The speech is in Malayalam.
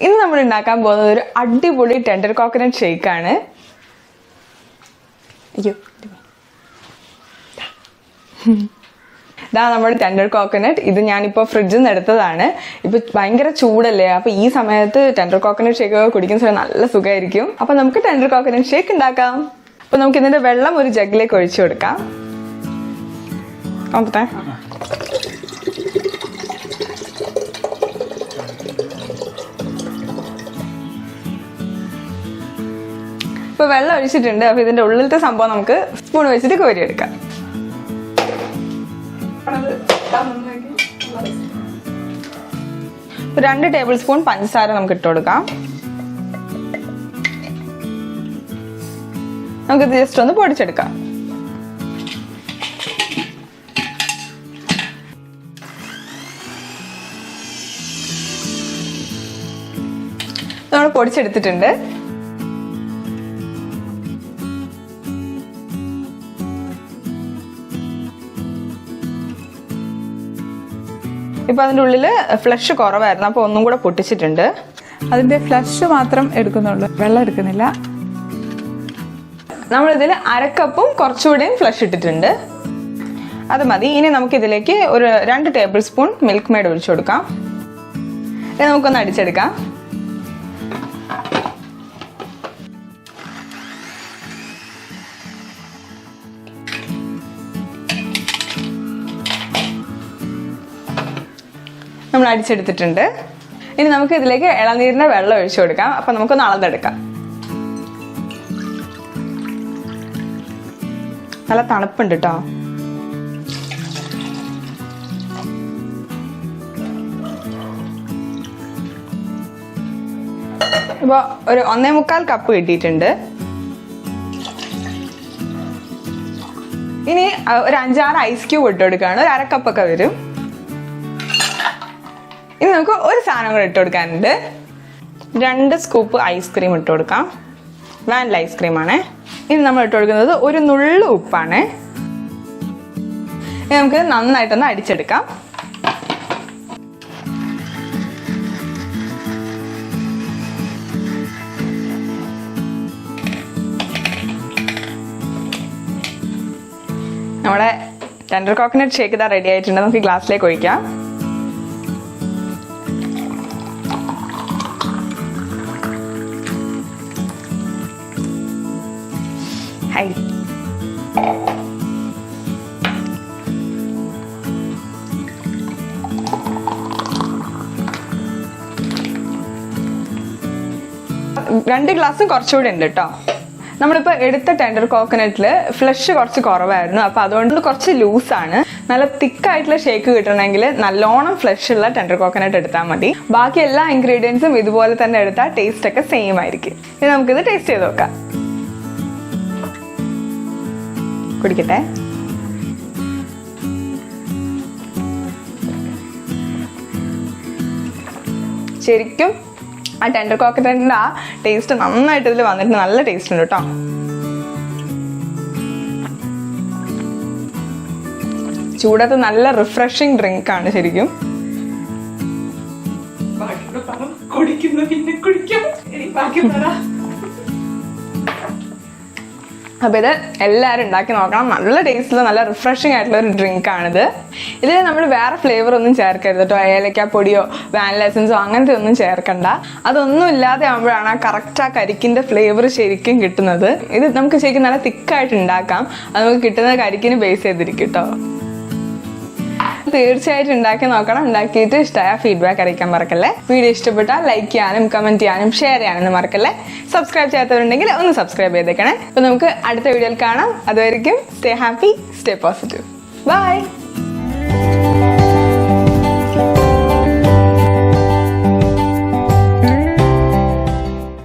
ഇന്ന് നമ്മൾ ഉണ്ടാക്കാൻ പോകുന്നത് ഒരു അടിപൊളി ടെൻഡർ കോക്കനട്ട് ഷേക്കാണ്. അയ്യോ, ഇതാ നമ്മുടെ ടെൻഡർ കോക്കനട്ട്. ഇത് ഞാനിപ്പോൾ ഫ്രിഡ്ജിൽ നിന്ന് എടുത്തതാണ്. ഇപ്പൊ ഭയങ്കര ചൂടല്ലേ, അപ്പൊ ഈ സമയത്ത് ടെൻഡർ കോക്കനട്ട് ഷേക്ക് കുടിക്കുന്ന സമയം നല്ല സുഖമായിരിക്കും. അപ്പൊ നമുക്ക് ടെൻഡർ കോക്കനട്ട് ഷേക്ക് ഉണ്ടാക്കാം. അപ്പൊ നമുക്ക് ഇതിന്റെ വെള്ളം ഒരു ജഗ്ഗിലേക്ക് ഒഴിച്ചു കൊടുക്കാം. ഇപ്പൊ വെള്ളം ഒഴിച്ചിട്ടുണ്ട്. അപ്പൊ ഇതിന്റെ ഉള്ളിലത്തെ സംഭവം നമുക്ക് സ്പൂൺ വെച്ചിട്ട് കോരിയെടുക്കാം. 2 ടേബിൾ സ്പൂൺ പഞ്ചസാര നമുക്ക് ഇട്ട് കൊടുക്കാം. നമുക്കിത് ജസ്റ്റ് ഒന്ന് പൊടിച്ചെടുക്കാം. നമ്മൾ പൊടിച്ചെടുത്തിട്ടുണ്ട്. ഇപ്പൊ അതിൻ്റെ ഉള്ളില് ഫ്ലഷ് കുറവായിരുന്നു, അപ്പൊ ഒന്നും കൂടെ പൊട്ടിച്ചിട്ടുണ്ട്. അതിന്റെ ഫ്ലഷ് മാത്രം എടുക്കുന്നുള്ളൂ, വെള്ളം എടുക്കുന്നില്ല. നമ്മളിതിൽ 1/2 കപ്പും കുറച്ചുകൂടെയും ഫ്ലഷ് ഇട്ടിട്ടുണ്ട്. അത് മതി. ഇനി നമുക്ക് ഇതിലേക്ക് ഒരു 2 ടേബിൾ സ്പൂൺ മിൽക്ക് മെയ്ഡ് ഒഴിച്ചു കൊടുക്കാം. ഇത് നമുക്കൊന്ന് അടിച്ചെടുക്കാം. നമ്മൾ അടിച്ചെടുത്തിട്ടുണ്ട്. ഇനി നമുക്ക് ഇതിലേക്ക് ഇളനീരിന്റെ വെള്ളം ഒഴിച്ചു കൊടുക്കാം. അപ്പൊ നമുക്കൊന്ന് അളന്നെടുക്കാം. നല്ല തണുപ്പുണ്ട് കേട്ടോ. ഇപ്പൊ ഒരു 1.25 കപ്പ് കിട്ടിയിട്ടുണ്ട്. ഇനി ഒരു 5-6 ഐസ് ക്യൂബ് ഇട്ട് കൊടുക്കുകയാണ്. ഒരു 1/2 കപ്പൊക്കെ വരും. ഇനി നമുക്ക് ഒരു സാധനം കൂടെ ഇട്ട് കൊടുക്കാനുണ്ട്. 2 സ്കൂപ്പ് ഐസ്ക്രീം ഇട്ട് കൊടുക്കാം. വാനില ഐസ്ക്രീമാണ്. ഇനി നമ്മൾ ഇട്ട് കൊടുക്കുന്നത് ഒരു നുള്ളു ഉപ്പാണ്. ഇനി നമുക്ക് നന്നായിട്ടൊന്ന് അടിച്ചെടുക്കാം. നമ്മുടെ ടെൻഡർ കോക്കനട്ട് ഷേക്ക് ഇതാ റെഡി ആയിട്ടുണ്ട്. നമുക്ക് ഗ്ലാസ്സിലേക്ക് ഒഴിക്കാം. രണ്ട് ഗ്ലാസ് കുറച്ചുകൂടി ഉണ്ട് കേട്ടോ. നമ്മളിപ്പോൾ എടുത്ത ടെൻഡർ കോക്കനട്ടില് ഫ്ലഷ് കുറച്ച് കുറവായിരുന്നു, അപ്പൊ അതുകൊണ്ട് കുറച്ച് ലൂസാണ്. നല്ല തിക്കായിട്ടുള്ള ഷേക്ക് കിട്ടണമെങ്കിൽ നല്ലോണം ഫ്ലഷ് ഉള്ള ടെൻഡർ കോക്കനട്ട് എടുത്താൽ മതി. ബാക്കി എല്ലാ ഇൻഗ്രീഡിയൻസും ഇതുപോലെ തന്നെ എടുത്താൽ ടേസ്റ്റ് ഒക്കെ സെയിം ആയിരിക്കും. ഇനി നമുക്കിത് ടേസ്റ്റ് ചെയ്ത് നോക്കാം. കുടിക്കട്ടെ. ശരിക്കും ആ ടെൻഡർ കോക്കനട്ടിന്റെ ആ ടേസ്റ്റ് നന്നായിട്ട് ഇതിൽ വന്നിട്ട് നല്ല ടേസ്റ്റ് ഉണ്ട് കേട്ടോ. ചൂടത്ത് നല്ല റിഫ്രഷിങ് ഡ്രിങ്ക് ആണ് ശരിക്കും. അപ്പൊ ഇത് എല്ലാവരും ഉണ്ടാക്കി നോക്കണം. നല്ല ടേസ്റ്റില് നല്ല റിഫ്രഷിംഗ് ആയിട്ടുള്ള ഒരു ഡ്രിങ്ക് ആണിത്. ഇതിൽ നമ്മൾ വേറെ ഫ്ലേവർ ഒന്നും ചേർക്കരുത് കേട്ടോ. ഏലക്ക പൊടിയോ വാനില എസൻസോ അങ്ങനത്തെ ഒന്നും ചേർക്കണ്ട. അതൊന്നും ഇല്ലാതെ ആകുമ്പോഴാണ് ആ കറക്റ്റ് ആ കരിക്കിന്റെ ഫ്ലേവർ ശരിക്കും കിട്ടുന്നത്. ഇത് നമുക്ക് ശരിക്കും നല്ല തിക്കായിട്ട് ഉണ്ടാക്കാം. അത് നമുക്ക് കിട്ടുന്നത് കരിക്കിന് ബേസ് ചെയ്തിരിക്കും കേട്ടോ. തീർച്ചയായിട്ടും ഉണ്ടാക്കി നോക്കണം. ഉണ്ടാക്കിയിട്ട് ഇഷ്ടമായ ഫീഡ്ബാക്ക് അറിയിക്കാൻ മറക്കല്ലേ. വീഡിയോ ഇഷ്ടപ്പെട്ടാൽ ലൈക്ക് ചെയ്യാനും കമന്റ് ചെയ്യാനും ഷെയർ ചെയ്യാനും മറക്കല്ലേ. സബ്സ്ക്രൈബ് ചെയ്യാത്തവരുണ്ടെങ്കിൽ ഒന്ന് സബ്സ്ക്രൈബ് ചെയ്തേക്കണേ. അപ്പൊ നമുക്ക് അടുത്ത വീഡിയോയിൽ കാണാം. അതുവരെയും stay happy, stay positive. By.